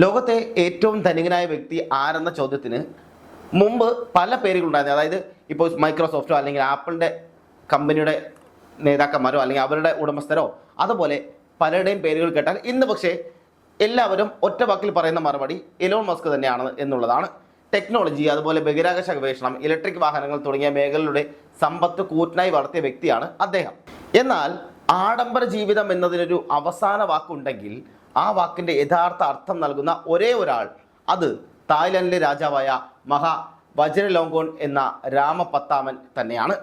ലോകത്തെ ഏറ്റവും ധനികനായ വ്യക്തി ആരെന്ന ചോദ്യത്തിന് മുമ്പ് പല പേരുകളുണ്ടായിരുന്നു. അതായത് ഇപ്പോൾ മൈക്രോസോഫ്റ്റോ അല്ലെങ്കിൽ ആപ്പിളിൻ്റെ കമ്പനിയുടെ നേതാക്കന്മാരോ അല്ലെങ്കിൽ അവരുടെ ഉടമസ്ഥരോ അതുപോലെ പലരുടെയും പേരുകൾ കേട്ടാൽ ഇന്ന് പക്ഷേ എല്ലാവരും ഒറ്റ വാക്കിൽ പറയുന്ന മറുപടി എലോൺ മസ്ക് തന്നെയാണ് എന്നുള്ളതാണ്. ടെക്നോളജി, അതുപോലെ ബഹിരാകാശ ഗവേഷണം, ഇലക്ട്രിക് വാഹനങ്ങൾ തുടങ്ങിയ മേഖലകളുടെ സമ്പത്ത് കൂറ്റനായി വളർത്തിയ വ്യക്തിയാണ് അദ്ദേഹം. എന്നാൽ ആഡംബര ജീവിതം എന്നതിനൊരു അവസാന വാക്കുണ്ടെങ്കിൽ ആ വാക്കിൻ്റെ യഥാർത്ഥ അർത്ഥം നൽകുന്ന ഒരേ ഒരാൾ അത് തായ്ലൻഡിലെ രാജാവായ മഹാ വജ്രലോങ്കോൺ എന്ന രാമപത്താമൻ തന്നെയാണ്.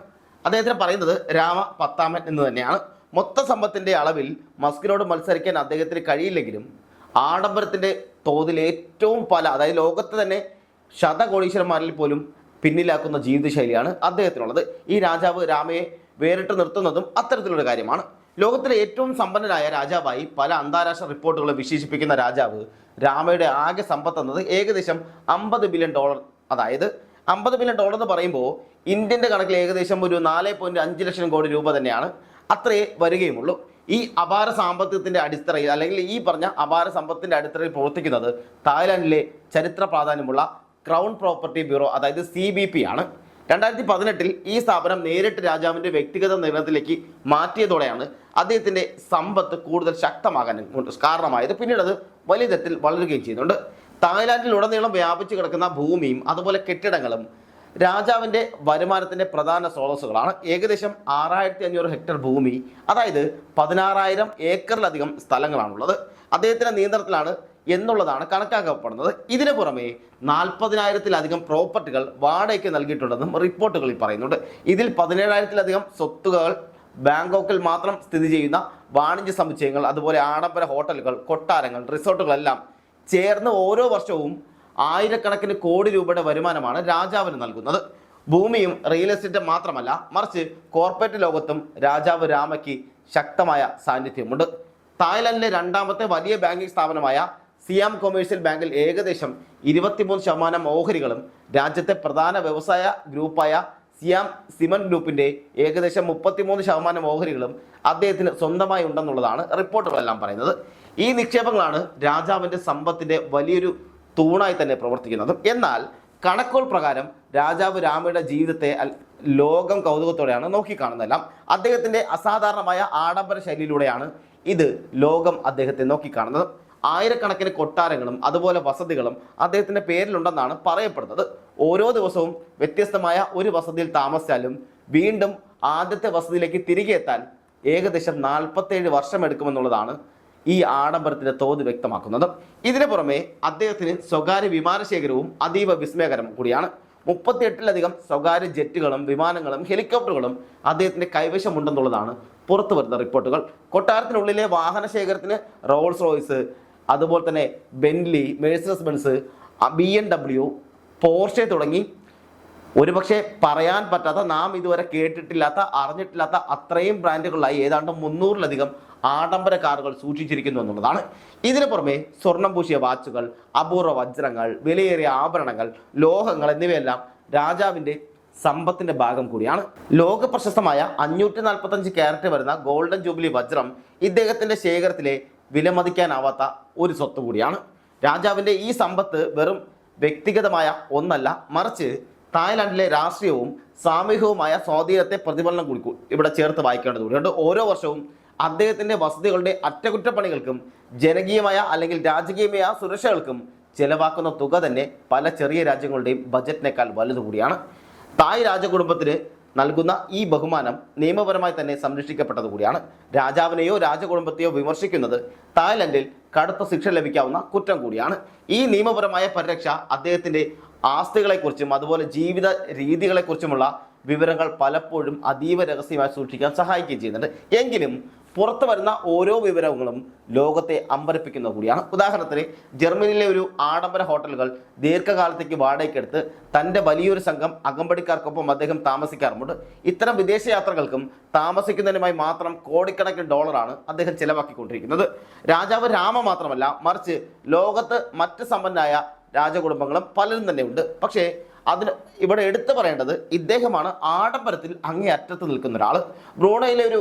അദ്ദേഹത്തിന് പറയുന്നത് രാമപത്താമൻ എന്ന് തന്നെയാണ്. മൊത്ത സമ്പത്തിൻ്റെ അളവിൽ മസ്കിനോട് മത്സരിക്കാൻ അദ്ദേഹത്തിന് കഴിയില്ലെങ്കിലും ആഡംബരത്തിൻ്റെ തോതിൽ ഏറ്റവും അതായത് ലോകത്ത് തന്നെ ശതകോടീശ്വരന്മാരിൽ പോലും പിന്നിലാക്കുന്ന ജീവിതശൈലിയാണ് അദ്ദേഹത്തിനുള്ളത്. ഈ രാജാവ് രാമയെ വേറിട്ട് നിർത്തുന്നതും അത്തരത്തിലൊരു കാര്യമാണ്. ലോകത്തിലെ ഏറ്റവും സമ്പന്നനായ രാജാവായി പല അന്താരാഷ്ട്ര റിപ്പോർട്ടുകളും വിശേഷിപ്പിക്കുന്ന രാജാവ് രാമയുടെ ആകെ സമ്പത്ത് എന്നത് ഏകദേശം $50 ബില്യൺ. അതായത് $50 ബില്യൺ എന്ന് പറയുമ്പോൾ ഇന്ത്യൻ്റെ കണക്കിൽ ഏകദേശം ഒരു 4.5 ലക്ഷം കോടി രൂപ തന്നെയാണ്. അത്രയേ വരികയുമുള്ളൂ. ഈ അപാര സാമ്പത്തികത്തിൻ്റെ അടിത്തറയിൽ അല്ലെങ്കിൽ ഈ പറഞ്ഞ അപാര സമ്പത്തിൻ്റെ അടിത്തറയിൽ പ്രവർത്തിക്കുന്നത് തായ്ലാൻഡിലെ ചരിത്ര പ്രാധാന്യമുള്ള ക്രൗൺ പ്രോപ്പർട്ടി ബ്യൂറോ അതായത് CBP ആണ്. 2018 ഈ സ്ഥാപനം നേരിട്ട് രാജാവിൻ്റെ വ്യക്തിഗത നിർണയത്തിലേക്ക് മാറ്റിയതോടെയാണ് അദ്ദേഹത്തിൻ്റെ സമ്പത്ത് കൂടുതൽ ശക്തമാകാൻ കാരണമായത്. പിന്നീട് അത് വലിയ തരത്തിൽ വളരുകയും ചെയ്യുന്നുണ്ട്. തായ്ലാൻഡിലുടനീളം വ്യാപിച്ചു കിടക്കുന്ന ഭൂമിയും അതുപോലെ കെട്ടിടങ്ങളും രാജാവിൻ്റെ വരുമാനത്തിൻ്റെ പ്രധാന സ്രോതസ്സുകളാണ്. ഏകദേശം 6500 ഹെക്ടർ ഭൂമി, അതായത് 16,000 ഏക്കറിലധികം സ്ഥലങ്ങളാണുള്ളത്. അദ്ദേഹത്തിൻ്റെ നിയന്ത്രണത്തിലാണ് എന്നുള്ളതാണ് കണക്കാക്കപ്പെടുന്നത്. ഇതിനു പുറമെ 40,000-ത്തിലധികം പ്രോപ്പർട്ടികൾ വാടകയ്ക്ക് നൽകിയിട്ടുണ്ടെന്നും റിപ്പോർട്ടുകളിൽ പറയുന്നുണ്ട്. ഇതിൽ 17,000-ത്തിലധികം സ്വത്തുകൾ ബാങ്കോക്കിൽ മാത്രം സ്ഥിതി ചെയ്യുന്ന വാണിജ്യ സമുച്ചയങ്ങൾ, അതുപോലെ ആഡംബര ഹോട്ടലുകൾ, കൊട്ടാരങ്ങൾ, റിസോർട്ടുകളെല്ലാം ചേർന്ന് ഓരോ വർഷവും ആയിരക്കണക്കിന് കോടി രൂപയുടെ വരുമാനമാണ് രാജാവിന് നൽകുന്നത്. ഭൂമിയും റിയൽ എസ്റ്റേറ്റും മാത്രമല്ല, മറിച്ച് കോർപ്പറേറ്റ് ലോകത്തും രാജാവ് രാമയ്ക്ക് ശക്തമായ സാന്നിധ്യമുണ്ട്. തായ്ലൻഡിലെ രണ്ടാമത്തെ വലിയ ബാങ്കിംഗ് സ്ഥാപനമായ സിയാം കൊമേഴ്ഷ്യൽ ബാങ്കിൽ ഏകദേശം 23% ഓഹരികളും രാജ്യത്തെ പ്രധാന വ്യവസായ ഗ്രൂപ്പായ സിയാം സിമന്റ് ഗ്രൂപ്പിൻ്റെ ഏകദേശം 33% ഓഹരികളും അദ്ദേഹത്തിന് സ്വന്തമായി ഉണ്ടെന്നുള്ളതാണ് റിപ്പോർട്ടുകളെല്ലാം പറയുന്നത്. ഈ നിക്ഷേപങ്ങളാണ് രാജാവിൻ്റെ സമ്പത്തിൻ്റെ വലിയൊരു തൂണായി തന്നെ പ്രവർത്തിക്കുന്നത്. എന്നാൽ കണക്കുകൾ പ്രകാരം രാജാവ് രാമയുടെ ജീവിതത്തെ ലോകം കൗതുകത്തോടെയാണ് നോക്കിക്കാണുന്നതെല്ലാം. അദ്ദേഹത്തിൻ്റെ അസാധാരണമായ ആഡംബര ശൈലിയിലൂടെയാണ് ഇത് ലോകം അദ്ദേഹത്തെ നോക്കിക്കാണുന്നത്. ആയിരക്കണക്കിന് കൊട്ടാരങ്ങളും അതുപോലെ വസതികളും അദ്ദേഹത്തിൻ്റെ പേരിലുണ്ടെന്നാണ് പറയപ്പെടുന്നത്. ഓരോ ദിവസവും വ്യത്യസ്തമായ ഒരു വസതിയിൽ താമസിച്ചാലും വീണ്ടും ആദ്യത്തെ വസതിയിലേക്ക് തിരികെ എത്താൻ ഏകദേശം 47 വർഷം എടുക്കുമെന്നുള്ളതാണ് ഈ ആഡംബരത്തിൻ്റെ തോത് വ്യക്തമാക്കുന്നത്. ഇതിനു പുറമെ അദ്ദേഹത്തിന് സ്വകാര്യ വിമാനശേഖരവും അതീവ വിസ്മയകരം കൂടിയാണ്. 38-ലധികം സ്വകാര്യ ജെറ്റുകളും വിമാനങ്ങളും ഹെലികോപ്റ്ററുകളും അദ്ദേഹത്തിൻ്റെ കൈവശമുണ്ടെന്നുള്ളതാണ് പുറത്തു വരുന്ന റിപ്പോർട്ടുകൾ. കൊട്ടാരത്തിനുള്ളിലെ വാഹന ശേഖരത്തിന് റോൾസ് റോയ്സ്, അതുപോലെ തന്നെ Bentley, Mercedes Benz, BMW, Porsche തുടങ്ങി ഒരുപക്ഷെ പറയാൻ പറ്റാത്ത, നാം ഇതുവരെ കേട്ടിട്ടില്ലാത്ത, അറിഞ്ഞിട്ടില്ലാത്ത അത്രയും ബ്രാൻഡുകളിലായി ഏതാണ്ട് 300-ലധികം ആഡംബര കാറുകൾ സൂക്ഷിച്ചിരിക്കുന്നു എന്നുള്ളതാണ്. ഇതിനു പുറമെ സ്വർണം പൂശിയ വാച്ചുകൾ, അപൂർവ വജ്രങ്ങൾ, വിലയേറിയ ആഭരണങ്ങൾ, ലോഹങ്ങൾ എന്നിവയെല്ലാം രാജാവിൻ്റെ സമ്പത്തിൻ്റെ ഭാഗം കൂടിയാണ്. ലോക പ്രശസ്തമായ 545 ക്യാരറ്റ് വരുന്ന ഗോൾഡൻ ജൂബിലി വജ്രം ഇദ്ദേഹത്തിൻ്റെ ശേഖരത്തിലെ വിലമതിക്കാനാവാത്ത ഒരു സ്വത്ത് കൂടിയാണ്. രാജാവിൻ്റെ ഈ സമ്പത്ത് വെറും വ്യക്തിഗതമായ ഒന്നല്ല, മറിച്ച് തായ്ലാൻഡിലെ രാഷ്ട്രീയവും സാമൂഹികവുമായ സ്വാധീനത്തെ പ്രതിഫലനം കൂടി ഇവിടെ ചേർത്ത് വായിക്കേണ്ടത് കൂടിയുണ്ട്. ഓരോ വർഷവും അദ്ദേഹത്തിൻ്റെ വസതികളുടെ അറ്റകുറ്റപ്പണികൾക്കും ജനകീയമായ അല്ലെങ്കിൽ രാജകീയമായ സുരക്ഷകൾക്കും ചെലവാക്കുന്ന തുക തന്നെ പല ചെറിയ രാജ്യങ്ങളുടെയും ബജറ്റിനേക്കാൾ വലുതുകൂടിയാണ്. തായ് രാജകുടുംബത്തിന് നൽകുന്ന ഈ ബഹുമാനം നിയമപരമായി തന്നെ സംരക്ഷിക്കപ്പെട്ടത് കൂടിയാണ്. രാജാവിനെയോ രാജകുടുംബത്തെയോ വിമർശിക്കുന്നത് തായ്ലൻഡിൽ കടുത്ത ശിക്ഷ ലഭിക്കാവുന്ന കുറ്റം കൂടിയാണ്. ഈ നിയമപരമായ പരിരക്ഷ അദ്ദേഹത്തിൻ്റെ ആസ്തികളെക്കുറിച്ചും അതുപോലെ ജീവിത രീതികളെക്കുറിച്ചുമുള്ള വിവരങ്ങൾ പലപ്പോഴും അതീവ രഹസ്യമായി സൂക്ഷിക്കാൻ സഹായിക്കുകയും ചെയ്യുന്നുണ്ട്. എങ്കിലും പുറത്തു വരുന്ന ഓരോ വിവരങ്ങളും ലോകത്തെ അമ്പരപ്പിക്കുന്ന കൂടിയാണ്. ഉദാഹരണത്തിന് ജർമ്മനിയിലെ ഒരു ആഡംബര ഹോട്ടലുകൾ ദീർഘകാലത്തേക്ക് വാടകയ്ക്കെടുത്ത് തൻ്റെ വലിയൊരു സംഘം അകമ്പടിക്കാർക്കൊപ്പം അദ്ദേഹം താമസിക്കാറുമുണ്ട്. ഇത്തരം വിദേശ യാത്രകൾക്കും താമസിക്കുന്നതിനുമായി മാത്രം കോടിക്കണക്കിന് ഡോളറാണ് അദ്ദേഹം ചിലവാക്കിക്കൊണ്ടിരിക്കുന്നത്. രാജാവ് രാമ മാത്രമല്ല, മറിച്ച് ലോകത്ത് മറ്റ് സമ്പന്നരായ രാജകുടുംബങ്ങളും പലരും തന്നെ ഉണ്ട്. പക്ഷേ അതിന് ഇവിടെ എടുത്തു പറയേണ്ടത് ഇദ്ദേഹമാണ് ആഡംബരത്തിൽ അങ്ങേയറ്റത്ത് നിൽക്കുന്ന ഒരാൾ. ബ്രൂണയിലെ ഒരു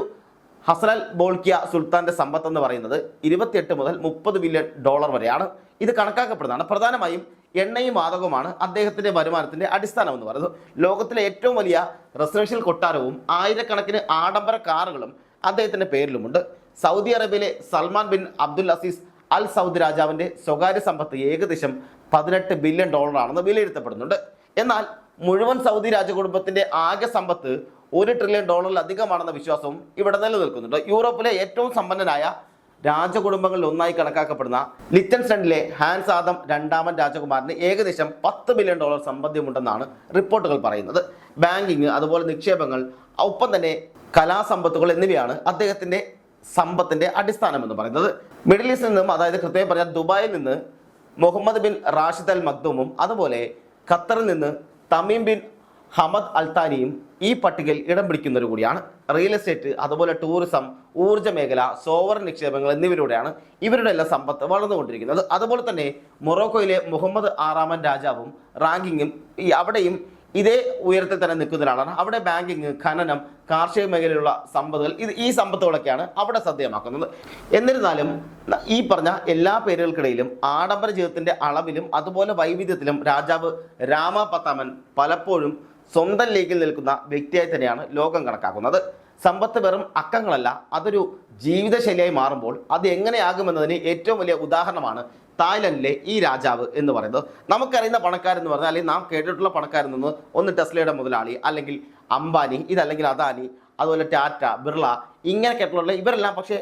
ഹസനൽ ബോൾക്കിയ സുൽത്താൻ്റെ സമ്പത്ത് എന്ന് പറയുന്നത് 28 മുതൽ $30 ബില്യൺ വരെയാണ്. ഇത് കണക്കാക്കപ്പെടുന്നതാണ്. പ്രധാനമായും എണ്ണയും വാതകവുമാണ് അദ്ദേഹത്തിന്റെ വരുമാനത്തിന്റെ അടിസ്ഥാനം എന്ന് പറയുന്നത്. ലോകത്തിലെ ഏറ്റവും വലിയ റെസിഡൻഷ്യൽ കൊട്ടാരവും ആയിരക്കണക്കിന് ആഡംബര കാറുകളും അദ്ദേഹത്തിന്റെ പേരിലുമുണ്ട്. സൗദി അറേബ്യയിലെ Salman bin Abdul Azeez Al Saud രാജാവിന്റെ സ്വകാര്യ സമ്പത്ത് ഏകദേശം $18 ബില്യൺ ആണെന്ന് വിലയിരുത്തപ്പെടുന്നുണ്ട്. എന്നാൽ മുഴുവൻ സൗദി രാജകുടുംബത്തിന്റെ ആകെ സമ്പത്ത് $1 ട്രില്യൺ അധികമാണെന്ന വിശ്വാസവും ഇവിടെ നിലനിൽക്കുന്നുണ്ട്. യൂറോപ്പിലെ ഏറ്റവും സമ്പന്നനായ രാജകുടുംബങ്ങളിൽ ഒന്നായി കണക്കാക്കപ്പെടുന്ന ലിച്ചൻസ്റ്റൈനിലെ ഹാൻസ് ആദം രണ്ടാമൻ രാജകുമാരന് ഏകദേശം $10 ബില്യൺ സമ്പദ്യമുണ്ടെന്നാണ് റിപ്പോർട്ടുകൾ പറയുന്നത്. ബാങ്കിങ്, അതുപോലെ നിക്ഷേപങ്ങൾ, ഒപ്പം തന്നെ കലാസമ്പത്തുകൾ എന്നിവയാണ് അദ്ദേഹത്തിന്റെ സമ്പത്തിന്റെ അടിസ്ഥാനം എന്ന് പറയുന്നത്. മിഡിൽ ഈസ്റ്റിൽ നിന്നും, അതായത് കൃത്യമായി പറഞ്ഞാൽ ദുബായിൽ നിന്ന് മുഹമ്മദ് ബിൻ റാഷിദ് അൽ മഖ്ദൂമും അതുപോലെ ഖത്തറിൽ നിന്ന് തമീം ബിൻ ഹമദ് അൽത്താനിയും ഈ പട്ടികയിൽ ഇടം പിടിക്കുന്നവർ കൂടിയാണ്. റിയൽ എസ്റ്റേറ്റ്, അതുപോലെ ടൂറിസം, ഊർജ്ജ മേഖല, സോവറിൻ നിക്ഷേപങ്ങൾ എന്നിവയിലൂടെയാണ് ഇവരുടെ എല്ലാ സമ്പത്ത് വളർന്നുകൊണ്ടിരിക്കുന്നത്. അതുപോലെ തന്നെ മൊറോക്കോയിലെ മുഹമ്മദ് ആറാമൻ രാജാവും റാങ്കിങ്ങും അവിടെയും ഇതേ ഉയരത്തിൽ തന്നെ നിൽക്കുന്നതിനാണ്. അവിടെ ബാങ്കിങ്, ഖനനം, കാർഷിക മേഖലയിലുള്ള സമ്പത്തുകൾ, ഈ സമ്പത്തുകളൊക്കെയാണ് അവിടെ ശ്രദ്ധേയമാക്കുന്നത്. എന്നിരുന്നാലും ഈ പറഞ്ഞ എല്ലാ പേരുകൾക്കിടയിലും ആഡംബര ജീവിതത്തിന്റെ അളവിലും അതുപോലെ വൈവിധ്യത്തിലും രാജാവ് രാമ പത്താമൻ പലപ്പോഴും സ്വന്തം ലീഗിൽ നിൽക്കുന്ന വ്യക്തിയായി തന്നെയാണ് ലോകം കണക്കാക്കുന്നത്. സമ്പത്ത് വെറും അക്കങ്ങളല്ല, അതൊരു ജീവിതശൈലിയായി മാറുമ്പോൾ അത് എങ്ങനെയാകുമെന്നതിന് ഏറ്റവും വലിയ ഉദാഹരണമാണ് തായ്ലൻഡിലെ ഈ രാജാവ് എന്ന് പറയുന്നത്. നമുക്കറിയുന്ന പണക്കാരെന്ന് പറഞ്ഞാൽ, അല്ലെങ്കിൽ നാം കേട്ടിട്ടുള്ള പണക്കാരിൽ നിന്ന് ഒന്ന് ടെസ്ലയുടെ മുതലാളി, അല്ലെങ്കിൽ അംബാനി, ഇതല്ലെങ്കിൽ അദാനി, അതുപോലെ ടാറ്റ, ബിർള, ഇങ്ങനെ കേട്ടിട്ടുള്ള ഇവരെല്ലാം പക്ഷേ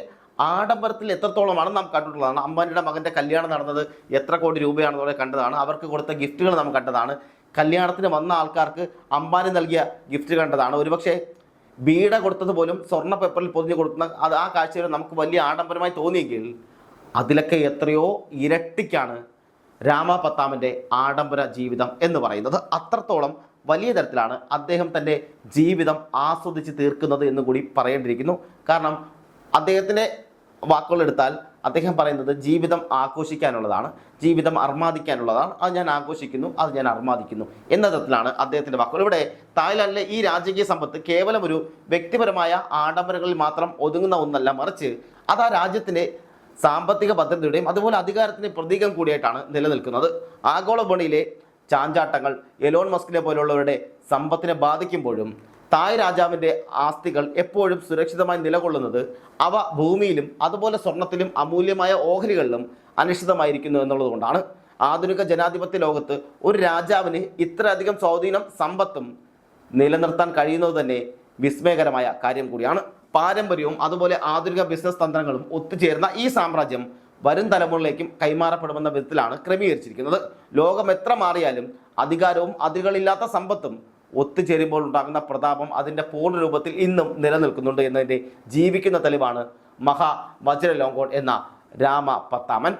ആഡംബരത്തിൽ എത്രത്തോളമാണ് നാം കണ്ടിട്ടുള്ളതാണ്. അംബാനിയുടെ മകൻ്റെ കല്യാണം നടന്നത് എത്ര കോടി രൂപയാണെന്നുള്ളത് കണ്ടതാണ്. അവർക്ക് കൊടുത്ത ഗിഫ്റ്റുകൾ നാം കണ്ടതാണ്. കല്യാണത്തിന് വന്ന ആൾക്കാർക്ക് അംബാനി നൽകിയ ഗിഫ്റ്റ് കണ്ടതാണ്. ഒരുപക്ഷെ ബീഡ കൊടുത്തത് പോലും സ്വർണ്ണ പേപ്പറിൽ പൊതിഞ്ഞു കൊടുക്കുന്ന ആ കാഴ്ചയിൽ നമുക്ക് വലിയ ആഡംബരമായി തോന്നിയെങ്കിൽ അതിലൊക്കെ എത്രയോ ഇരട്ടിക്കാണ് രാമ പത്താമൻ്റെ ആഡംബര ജീവിതം എന്ന് പറയുന്നത്. അത്രത്തോളം വലിയ തരത്തിലാണ് അദ്ദേഹം തൻ്റെ ജീവിതം ആസ്വദിച്ച് തീർക്കുന്നത് എന്ന് കൂടി പറയേണ്ടിയിരിക്കുന്നു. കാരണം അദ്ദേഹത്തിൻ്റെ വാക്കുകൾ എടുത്താൽ അദ്ദേഹം പറയുന്നത് ജീവിതം ആഘോഷിക്കാനുള്ളതാണ്, ജീവിതം അർമാദിക്കാനുള്ളതാണ്. അത് ഞാൻ ആഘോഷിക്കുന്നു, അത് ഞാൻ അർമാദിക്കുന്നു എന്ന തരത്തിലാണ് അദ്ദേഹത്തിൻ്റെ വാക്കുകൾ. ഇവിടെ തായ്ലാൻഡിലെ ഈ രാജകീയ സമ്പത്ത് കേവലം ഒരു വ്യക്തിപരമായ ആഡംബരങ്ങളിൽ മാത്രം ഒതുങ്ങുന്ന ഒന്നല്ല, മറിച്ച് അത് ആ രാജ്യത്തിൻ്റെ സാമ്പത്തിക ഭദ്രതയുടെയും അതുപോലെ അധികാരത്തിൻ്റെ പ്രതീകം കൂടിയായിട്ടാണ് നിലനിൽക്കുന്നത്. ആഗോള വിപണിയിലെ ചാഞ്ചാട്ടങ്ങൾ എലോൺ മസ്കിനെ പോലുള്ളവരുടെ സമ്പത്തിനെ ബാധിക്കുമ്പോഴും തായ് രാജാവിൻ്റെ ആസ്തികൾ എപ്പോഴും സുരക്ഷിതമായി നിലകൊള്ളുന്നത് അവ ഭൂമിയിലും അതുപോലെ സ്വർണത്തിലും അമൂല്യമായ ഓഹരികളിലും അനിശ്ചിതമായിരിക്കുന്നു എന്നുള്ളതുകൊണ്ടാണ്. ആധുനിക ജനാധിപത്യ ലോകത്ത് ഒരു രാജാവിന് ഇത്രയധികം സ്വാധീനം, സമ്പത്തും നിലനിർത്താൻ കഴിയുന്നത് തന്നെ വിസ്മയകരമായ കാര്യം കൂടിയാണ്. പാരമ്പര്യവും അതുപോലെ ആധുനിക ബിസിനസ് തന്ത്രങ്ങളും ഒത്തുചേർന്ന ഈ സാമ്രാജ്യം വരും തലമുറയിലേക്കും കൈമാറപ്പെടുമെന്ന വിധത്തിലാണ് ക്രമീകരിച്ചിരിക്കുന്നത്. ലോകം എത്ര മാറിയാലും അധികാരവും അതിരുകളില്ലാത്ത സമ്പത്തും ഒത്തുചേരുമ്പോൾ ഉണ്ടാകുന്ന പ്രതാപം അതിൻ്റെ പൂർണ്ണ രൂപത്തിൽ ഇന്നും നിലനിൽക്കുന്നുണ്ട് എന്നതിൻ്റെ ജീവിക്കുന്ന തെളിവാണ് മഹാ വജ്രലോങ്കോൺ എന്ന രാമ പത്താമൻ.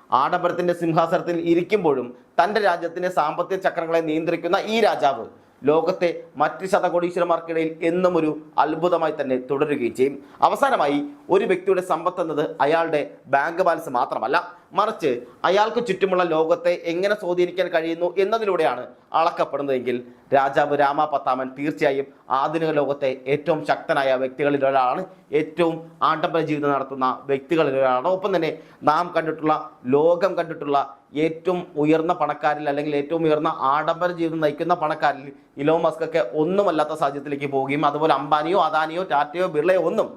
ആഡംബരത്തിൻ്റെ സിംഹാസനത്തിൽ ഇരിക്കുമ്പോഴും തൻ്റെ രാജ്യത്തിൻ്റെ സാമ്പത്തിക ചക്രങ്ങളെ നിയന്ത്രിക്കുന്ന ഈ രാജാവ് ലോകത്തെ മറ്റ് ശതകോടീശ്വരന്മാർക്കിടയിൽ എന്നും ഒരു അത്ഭുതമായി തന്നെ തുടരുകയും ചെയ്യും. അവസാനമായി, ഒരു വ്യക്തിയുടെ സമ്പത്ത് എന്നത് അയാളുടെ ബാങ്ക് ബാലൻസ് മാത്രമല്ല, മറിച്ച് അയാൾക്ക് ചുറ്റുമുള്ള ലോകത്തെ എങ്ങനെ സ്വാധീനിക്കാൻ കഴിയുന്നു എന്നതിലൂടെയാണ് അളക്കപ്പെടുന്നതെങ്കിൽ രാജാവ് രാമ പത്താമൻ തീർച്ചയായും ആധുനിക ലോകത്തെ ഏറ്റവും ശക്തനായ വ്യക്തികളിൽ ഒരാളാണ്, ഏറ്റവും ആഡംബര ജീവിതം നടത്തുന്ന വ്യക്തികളിൽ ഒരാളാണ്. ഒപ്പം തന്നെ നാം കണ്ടിട്ടുള്ള, ലോകം കണ്ടിട്ടുള്ള ഏറ്റവും ഉയർന്ന പണക്കാരിൽ, അല്ലെങ്കിൽ ഏറ്റവും ഉയർന്ന ആഡംബര ജീവിതം നയിക്കുന്ന പണക്കാരിൽ ഇലോൺ മസ്ക് ഒക്കെ ഒന്നുമല്ലാത്ത സാഹചര്യത്തിലേക്ക് പോവുകയും അതുപോലെ അംബാനിയോ അദാനിയോ ടാറ്റയോ ബിർളയോ ഒന്നും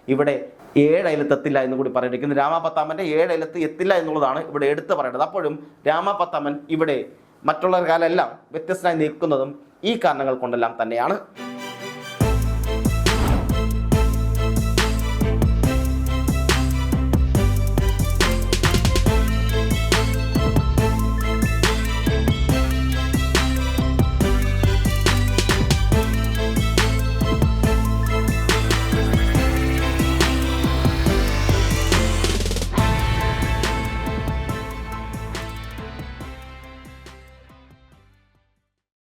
ഇവിടെ 7 അയലത്തെത്തില്ല എന്ന് കൂടി പറഞ്ഞിരിക്കുന്നു. രാമ പത്താമൻ്റെ 7 അയലത്ത് എത്തില്ല എന്നുള്ളതാണ് ഇവിടെ എടുത്തു പറയേണ്ടത്. അപ്പോഴും രാമ പത്താമൻ ഇവിടെ മറ്റുള്ളവർക്കാലെല്ലാം വ്യത്യസ്തനായി നിൽക്കുന്നതും ഈ കാരണങ്ങൾ കൊണ്ടെല്ലാം തന്നെയാണ്.